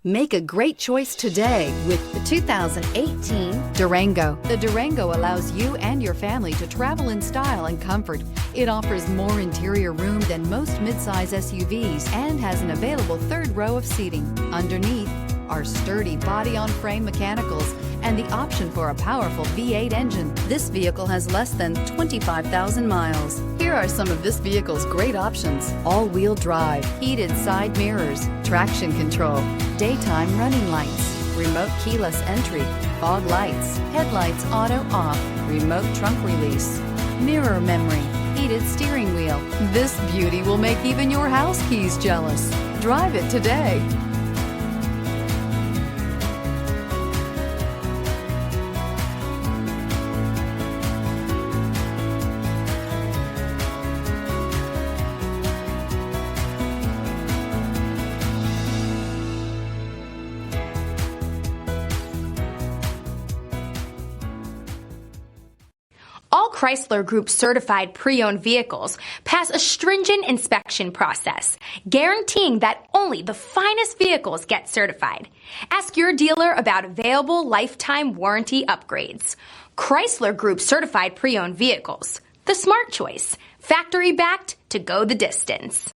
Make a great choice today with the 2018 Durango. The Durango allows you and your family to travel in style and comfort. It offers more interior room than most midsize SUVs and has an available third row of seating. Underneath are sturdy body-on-frame mechanicals and the option for a powerful V8 engine. This vehicle has less than 25,000 miles. Here are some of this vehicle's great options: all-wheel drive, heated side mirrors, traction control, daytime running lights, remote keyless entry, fog lights, headlights auto off, remote trunk release, mirror memory, heated steering wheel. This beauty will make even your house keys jealous. Drive it today. All Chrysler Group certified pre-owned vehicles pass a stringent inspection process, guaranteeing that only the finest vehicles get certified. Ask your dealer about available lifetime warranty upgrades. Chrysler Group certified pre-owned vehicles, the smart choice, factory backed to go the distance.